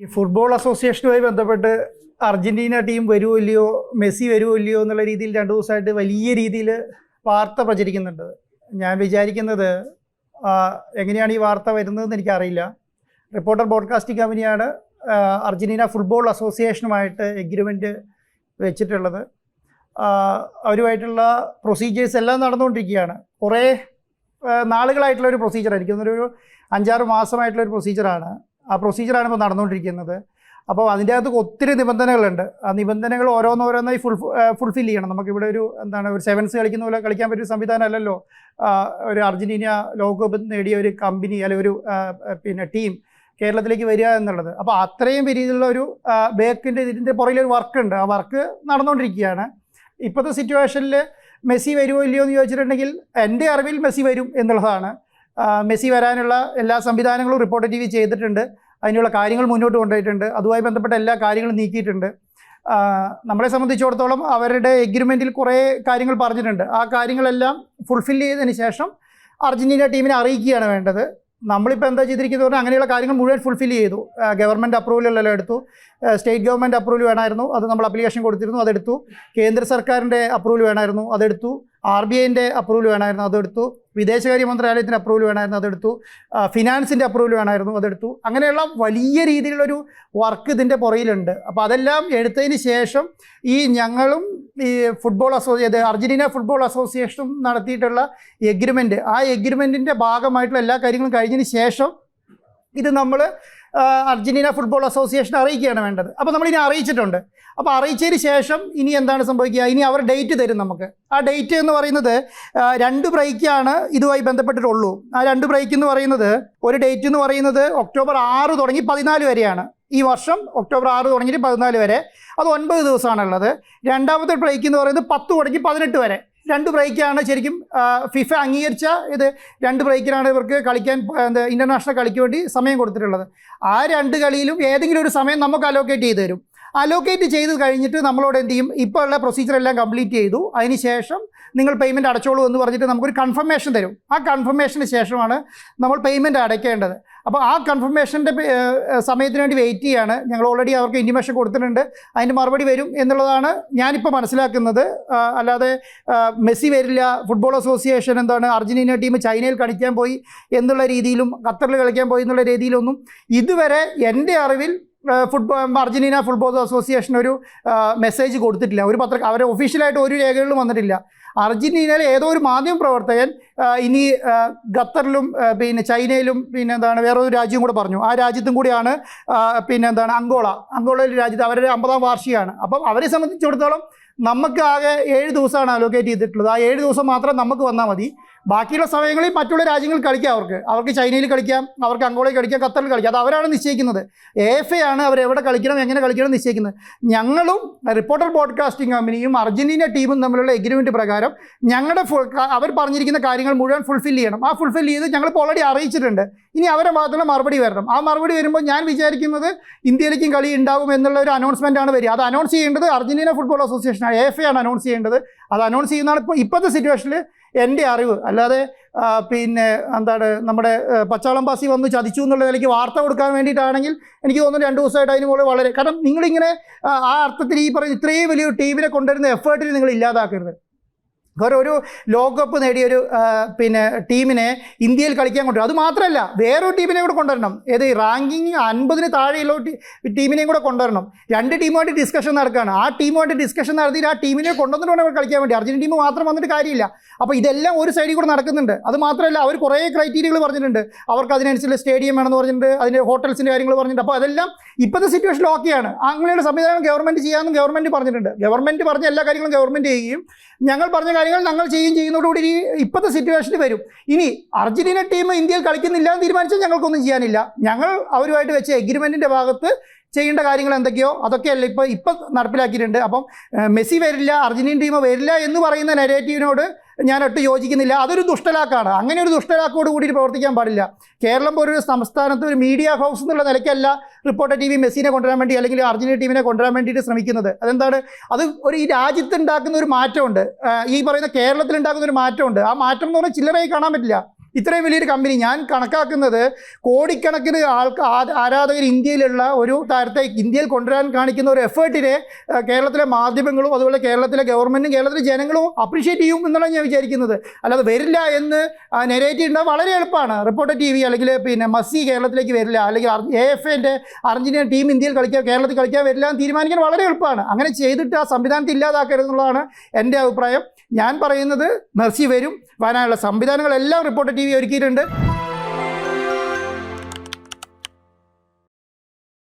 ഈ ഫുട്ബോൾ അസോസിയേഷനുമായി ബന്ധപ്പെട്ട് Argentina team വരുമോ ഇല്ലയോ, മെസ്സി വരുമോ ഇല്ലയോ എന്നുള്ള രീതിയിൽ 2 ദിവസമായിട്ട് വലിയ രീതിയിൽ വാർത്ത പ്രചരിക്കുന്നുണ്ട്. ഞാൻ വിചാരിക്കുന്നത് എങ്ങനെയാണ് ഈ വാർത്ത വരുന്നതെന്ന് എനിക്കറിയില്ല. റിപ്പോർട്ടർ ബ്രോഡ്കാസ്റ്റിംഗ് കമ്പനിയാണ് അർജന്റീന ഫുട്ബോൾ അസോസിയേഷനുമായിട്ട് എഗ്രിമെൻറ്റ് വെച്ചിട്ടുള്ളത്. അവരുമായിട്ടുള്ള പ്രൊസീജിയേഴ്സ് എല്ലാം നടന്നുകൊണ്ടിരിക്കുകയാണ്. കുറേ നാളുകളായിട്ടുള്ളൊരു പ്രൊസീജിയറായിരിക്കും, ഒരു 5-6 മാസമായിട്ടുള്ളൊരു പ്രൊസീജിയറാണ്. ആ പ്രൊസീജിയറാണ് ഇപ്പോൾ നടന്നുകൊണ്ടിരിക്കുന്നത്. അപ്പോൾ അതിൻ്റെ അകത്ത് ഒത്തിരി നിബന്ധനകളുണ്ട്. ആ നിബന്ധനകൾ ഓരോന്നോരോന്നായി ഫുൾഫിൽ ചെയ്യണം. നമുക്കിവിടെ ഒരു ഒരു സെവൻസ് കളിക്കുന്ന പോലെ കളിക്കാൻ പറ്റിയ സംവിധാനം അല്ലല്ലോ ഒരു അർജന്റീന ലോകകപ്പ് നേടിയ ഒരു കമ്പനി അല്ലെങ്കിൽ ഒരു ടീം കേരളത്തിലേക്ക് വരിക എന്നുള്ളത്. അപ്പോൾ അത്രയും രീതിയിലുള്ള ഒരു ഇതിൻ്റെ പുറകിലൊരു വർക്കുണ്ട്. ആ വർക്ക് നടന്നുകൊണ്ടിരിക്കുകയാണ്. ഇപ്പോഴത്തെ സിറ്റുവേഷനിൽ മെസ്സി വരുമോ ഇല്ലയോ എന്ന് ചോദിച്ചിട്ടുണ്ടെങ്കിൽ എൻ്റെ അറിവിൽ മെസ്സി വരും എന്നുള്ളതാണ്. മെസ്സി വരാനുള്ള എല്ലാ സംവിധാനങ്ങളും റിപ്പോർട്ടർ TV ചെയ്തിട്ടുണ്ട്. അതിനുള്ള കാര്യങ്ങൾ മുന്നോട്ട് കൊണ്ടുപോയിട്ടുണ്ട്. അതുമായി ബന്ധപ്പെട്ട എല്ലാ കാര്യങ്ങളും നീക്കിയിട്ടുണ്ട്. നമ്മളെ സംബന്ധിച്ചിടത്തോളം അവരുടെ എഗ്രിമെൻറ്റിൽ കുറേ കാര്യങ്ങൾ പറഞ്ഞിട്ടുണ്ട്. ആ കാര്യങ്ങളെല്ലാം ഫുൾഫിൽ ചെയ്തതിന് ശേഷം അർജന്റീന ടീമിനെ അറിയിക്കുകയാണ് വേണ്ടത്. നമ്മളിപ്പോൾ എന്താ ചെയ്തിരിക്കുന്നത് പറഞ്ഞാൽ അങ്ങനെയുള്ള കാര്യങ്ങൾ മുഴുവൻ ഫുൾഫിൽ ചെയ്തു. ഗവൺമെൻറ് അപ്രൂവലെല്ലാം എടുത്തു. സ്റ്റേറ്റ് ഗവൺമെൻറ് അപ്രൂവൽ വേണമായിരുന്നു, അത് നമ്മൾ അപ്ലിക്കേഷൻ കൊടുത്തിരുന്നു, അതെടുത്തു. കേന്ദ്ര സർക്കാരിൻ്റെ അപ്രൂവൽ വേണമായിരുന്നു, അതെടുത്തു. RBIൻ്റെ അപ്രൂവൽ വേണമായിരുന്നു, അതെടുത്തു. വിദേശകാര്യ മന്ത്രാലയത്തിൻ്റെ അപ്രൂവൽ വേണമായിരുന്നു, അതെടുത്തു. ഫിനാൻസിൻ്റെ അപ്രൂവൽ വേണമായിരുന്നു, അതെടുത്തു. അങ്ങനെയുള്ള വലിയ രീതിയിലുള്ളൊരു വർക്ക് ഇതിൻ്റെ പുറയിലുണ്ട്. അപ്പോൾ അതെല്ലാം എടുത്തതിന് ശേഷം ഞങ്ങളും ഈ അർജന്റീന ഫുട്ബോൾ അസോസിയേഷനും നടത്തിയിട്ടുള്ള എഗ്രിമെൻറ്റ്, ആ എഗ്രിമെൻറ്റിൻ്റെ ഭാഗമായിട്ടുള്ള എല്ലാ കാര്യങ്ങളും കഴിഞ്ഞതിന് ശേഷം ഇത് നമ്മൾ അർജന്റീന ഫുട്ബോൾ അസോസിയേഷൻ അറിയിക്കുകയാണ് വേണ്ടത്. അപ്പോൾ നമ്മളിനി അറിയിച്ചിട്ടുണ്ട്. അപ്പോൾ അറിയിച്ചതിന് ശേഷം ഇനി എന്താണ് സംഭവിക്കുക? ഇനി അവർ ഡേറ്റ് തരും നമുക്ക്. ആ ഡേറ്റ് എന്ന് പറയുന്നത് 2 ബ്രേക്കാണ് ഇതുമായി ബന്ധപ്പെട്ടിട്ടുള്ളൂ. ആ 2 ബ്രേക്ക് എന്ന് പറയുന്നത്, ഒരു ഡേറ്റ് എന്ന് പറയുന്നത് ഒക്ടോബർ 6 തുടങ്ങി 14 വരെയാണ്. ഈ വർഷം ഒക്ടോബർ 6 തുടങ്ങിയിട്ട് 14 വരെ, അത് 9 ദിവസമാണുള്ളത്. രണ്ടാമത്തെ ബ്രേക്ക് എന്ന് പറയുന്നത് 10 തുടങ്ങി 18 വരെ. 2 ബ്രേക്കാണ് ശരിക്കും FIFA അംഗീകരിച്ച 2 ബ്രേക്കിനാണ് ഇവർക്ക് കളിക്കാൻ ഇൻ്റർനാഷണൽ കളിക്ക് വേണ്ടി സമയം കൊടുത്തിട്ടുള്ളത്. ആ 2 കളിയിലും ഏതെങ്കിലും ഒരു സമയം നമുക്ക് അലോക്കേറ്റ് ചെയ്ത് തരും. അലോക്കേറ്റ് ചെയ്ത് കഴിഞ്ഞിട്ട് നമ്മളോട് എന്ത് ചെയ്യും? ഇപ്പോൾ ഉള്ള പ്രൊസീജിയർ എല്ലാം കംപ്ലീറ്റ് ചെയ്തു, അതിന് ശേഷം നിങ്ങൾ പേയ്മെൻറ്റ് അടച്ചോളൂ എന്ന് പറഞ്ഞിട്ട് നമുക്കൊരു കൺഫർമേഷൻ തരും. ആ കൺഫർമേഷന് ശേഷമാണ് നമ്മൾ പേയ്മെൻറ്റ് അടയ്ക്കേണ്ടത്. അപ്പോൾ ആ കൺഫർമേഷൻ്റെ സമയത്തിന് വേണ്ടി വെയിറ്റ് ചെയ്യാണ്. ഞങ്ങൾ ഓൾറെഡി അവർക്ക് ഇൻറ്റിമേഷൻ കൊടുത്തിട്ടുണ്ട്. അതിൻ്റെ മറുപടി വരും എന്നുള്ളതാണ് ഞാനിപ്പോൾ മനസ്സിലാക്കുന്നത്. അല്ലാതെ മെസ്സി വരില്ല, ഫുട്ബോൾ അസോസിയേഷൻ അർജന്റീന ടീം ചൈനയിൽ കളിക്കാൻ പോയി എന്നുള്ള രീതിയിലും ഖത്തറിൽ കളിക്കാൻ പോയി എന്നുള്ള രീതിയിലൊന്നും ഇതുവരെ എൻ്റെ അറിവിൽ അർജന്റീന ഫുട്ബോൾ അസോസിയേഷൻ ഒരു മെസ്സേജ് കൊടുത്തിട്ടില്ല. അവരെ ഒഫീഷ്യലായിട്ട് ഒരു രേഖകളിലും വന്നിട്ടില്ല. അർജന്റീനയിലെ ഏതോ ഒരു മാധ്യമ പ്രവർത്തകൻ ഇനി ഖത്തറിലും ചൈനയിലും വേറൊരു രാജ്യം കൂടെ പറഞ്ഞു. ആ രാജ്യത്തും കൂടിയാണ് അങ്കോള രാജ്യത്ത് അവരുടെ 50ാം വാർഷികമാണ്. അപ്പം അവരെ സംബന്ധിച്ചിടത്തോളം നമുക്ക് ആകെ 7 ദിവസമാണ് അലോക്കേറ്റ് ചെയ്തിട്ടുള്ളത്. ആ 7 ദിവസം മാത്രം നമുക്ക് വന്നാൽ മതി. ബാക്കിയുള്ള സമയങ്ങളിൽ മറ്റുള്ള രാജ്യങ്ങളിൽ കളിക്കാം. അവർക്ക് ചൈനയിൽ കളിക്കാം, അവർക്ക് അങ്കോളയിൽ കളിക്കാം, ഖത്തറിൽ കളിക്കാം. അത് അവരാണ് നിശ്ചയിക്കുന്നത്. AFA ആണ് അവരെവിടെ കളിക്കണം, എങ്ങനെ കളിക്കണം നിശ്ചയിക്കുന്നത്. ഞങ്ങളും റിപ്പോർട്ടർ ബ്രോഡ്കാസ്റ്റിംഗ് കമ്പനിയും അർജന്റീന ടീമും തമ്മിലുള്ള എഗ്രിമെൻറ്റ് പ്രകാരം ഞങ്ങളുടെ അവർ പറഞ്ഞിരിക്കുന്ന കാര്യങ്ങൾ മുഴുവൻ ഫുൾഫിൽ ചെയ്യണം. ആ ഫുൾഫിൽ ചെയ്ത് ഞങ്ങളിപ്പോൾ ഓൾറെഡി അറിയിച്ചിട്ടുണ്ട്. ഇനി അവരുടെ ഭാഗത്തുള്ള മറുപടി വരണം. ആ മറുപടി വരുമ്പോൾ ഞാൻ വിചാരിക്കുന്നത് ഇന്ത്യയിലേക്കും കളി ഉണ്ടാകും എന്നുള്ള ഒരു അനൗൺസ്മെൻറ്റാണ് വരിക. അത് അനൗൺസ് ചെയ്യേണ്ടത് അർജന്റീന ഫുട്ബോൾ അസോസിയേഷൻ AFA ആണ് അനൗൺസ് ചെയ്യേണ്ടത്. അത് അനൗൺസ് ചെയ്യുന്നതാണ് ഇപ്പോഴത്തെ സിറ്റുവേഷനിൽ എൻ്റെ അറിവ്. അല്ലാതെ നമ്മുടെ പച്ചാളം പാസി വന്ന് ചതിച്ചു എന്നുള്ള നിലയ്ക്ക് വാർത്ത കൊടുക്കാൻ വേണ്ടിയിട്ടാണെങ്കിൽ എനിക്ക് തോന്നുന്നു 2 ദിവസമായിട്ട് അതിന് മുകളിൽ വളരെ, കാരണം നിങ്ങളിങ്ങനെ ആ അർത്ഥത്തിൽ ഈ പറയുന്ന ഇത്രയും വലിയൊരു ടീമിനെ കൊണ്ടുവരുന്ന എഫേർട്ടിൽ നിങ്ങൾ ഇല്ലാതാക്കരുത്. ഒരു ലോകകപ്പ് നേടിയൊരു ടീമിനെ ഇന്ത്യയിൽ കളിക്കാൻ കൊണ്ടുവരും. അത് മാത്രമല്ല, വേറൊരു ടീമിനെ കൂടെ കൊണ്ടുവരണം. റാങ്കിങ് 50-ന് താഴെയുള്ള ടീമിനെയും കൂടെ കൊണ്ടുവരണം. 2 ടീമുമായിട്ട് ഡിസ്കഷൻ നടക്കുകയാണ്. ആ ടീമുമായിട്ട് ഡിസ്കഷൻ നടത്തിയിട്ട് ആ ടീമിനെ കൊണ്ടുവന്നിട്ട് വേണം അവർ കളിക്കാൻ വേണ്ടി. അർജന്റീന ടീം മാത്രം വന്നിട്ട് കാര്യമില്ല. അപ്പോൾ ഇതെല്ലാം ഒരു സൈഡിൽ കൂടെ നടക്കുന്നുണ്ട്. അത് മാത്രമല്ല, അവർ കുറേ ക്രൈറ്റീരിയകൾ പറഞ്ഞിട്ടുണ്ട്. അവർക്ക് അതിനനുസരിച്ച് സ്റ്റേഡിയം വേണമെന്ന് പറഞ്ഞിട്ടുണ്ട്, അതിൻ്റെ ഹോട്ടൽസിൻ്റെ കാര്യങ്ങൾ പറഞ്ഞിട്ടുണ്ട്. അപ്പോൾ അതെല്ലാം ഇപ്പോഴത്തെ സിറ്റുവേഷൻ ഓക്കെയാണ്. അങ്ങനെയുള്ള സംവിധാനം ഗവൺമെൻറ് ചെയ്യാമെന്നും ഗവൺമെൻറ് പറഞ്ഞിട്ടുണ്ട്. ഗവൺമെൻറ് പറഞ്ഞ എല്ലാ കാര്യങ്ങളും ഗവൺമെൻറ് ചെയ്യുകയും ഞങ്ങൾ പറഞ്ഞ കാര്യങ്ങൾ ഞങ്ങൾ ചെയ്യുന്നതോടുകൂടി ഇപ്പോഴത്തെ സിറ്റുവേഷനിൽ വരും. ഇനി അർജന്റീന ടീം ഇന്ത്യയിൽ കളിക്കുന്നില്ല എന്ന് തീരുമാനിച്ചാൽ ഞങ്ങൾക്കൊന്നും ചെയ്യാനില്ല. ഞങ്ങൾ അവരുമായിട്ട് വെച്ച എഗ്രിമെൻറ്റിൻ്റെ ഭാഗത്ത് ചെയ്യേണ്ട കാര്യങ്ങൾ എന്തൊക്കെയോ അതൊക്കെയല്ല ഇപ്പം നടപ്പിലാക്കിയിട്ടുണ്ട്. അപ്പം മെസ്സി വരില്ല, അർജന്റീന ടീം വരില്ല എന്ന് പറയുന്ന നെഗറ്റീവിനോട് ഞാൻ ഒട്ടും യോജിക്കുന്നില്ല. അതൊരു ദുഷ്ടലാക്കാണ്. അങ്ങനെ ഒരു ദുഷ്ടലാക്കോട് കൂടി പ്രവർത്തിക്കാൻ പാടില്ല. കേരളം പോലൊരു സംസ്ഥാനത്ത് ഒരു മീഡിയ ഹൗസ് എന്നുള്ള നിലയ്ക്കല്ല റിപ്പോർട്ടർ TV മെസ്സിനെ കൊണ്ടുവരാൻ വേണ്ടി അല്ലെങ്കിൽ അർജന്റീന ടീമിനെ കൊണ്ടുവരാൻ വേണ്ടിയിട്ട് ശ്രമിക്കുന്നത്. അത് ഈ രാജ്യത്ത് ഉണ്ടാക്കുന്ന ഒരു മാറ്റമുണ്ട്. ഈ പറയുന്ന കേരളത്തിൽ ഉണ്ടാക്കുന്ന ഒരു മാറ്റമുണ്ട്. ആ മാറ്റം എന്ന് പറഞ്ഞാൽ ചില്ലറയായി കാണാൻ പറ്റില്ല. ഇത്രയും വലിയൊരു കമ്പനി, ഞാൻ കണക്കാക്കുന്നത് കോടിക്കണക്കിന് ആരാധകർ ഇന്ത്യയിലുള്ള ഒരു താരത്തെ ഇന്ത്യയിൽ കൊണ്ടുവരാൻ കാണിക്കുന്ന ഒരു എഫേർട്ടിനെ കേരളത്തിലെ മാധ്യമങ്ങളും അതുപോലെ കേരളത്തിലെ ഗവൺമെൻറ്റും കേരളത്തിലെ ജനങ്ങളും അപ്രീഷിയേറ്റ് ചെയ്യും എന്നാണ് ഞാൻ വിചാരിക്കുന്നത്. അല്ലാതെ വരില്ല എന്ന് നെരേറ്റീവ് ഉണ്ടാകും വളരെ എളുപ്പമാണ്. റിപ്പോർട്ടർ TV അല്ലെങ്കിൽ പിന്നെ മസ്സി കേരളത്തിലേക്ക് വരില്ല, അല്ലെങ്കിൽ AFAൻ്റെ അർജന്റീന ടീം ഇന്ത്യയിൽ കേരളത്തിൽ കളിക്കാൻ വരില്ല എന്ന് തീരുമാനിക്കാൻ വളരെ എളുപ്പമാണ്. അങ്ങനെ ചെയ്തിട്ട് ആ സംവിധാനത്തെ ഇല്ലാതാക്കരുതെന്നുള്ളതാണ് എൻ്റെ അഭിപ്രായം. ഞാൻ പറയുന്നത് മെസ്സി വരും, വരാനുള്ള സംവിധാനങ്ങളെല്ലാം റിപ്പോർട്ടർ TV ഒരുക്കിയിട്ടുണ്ട്.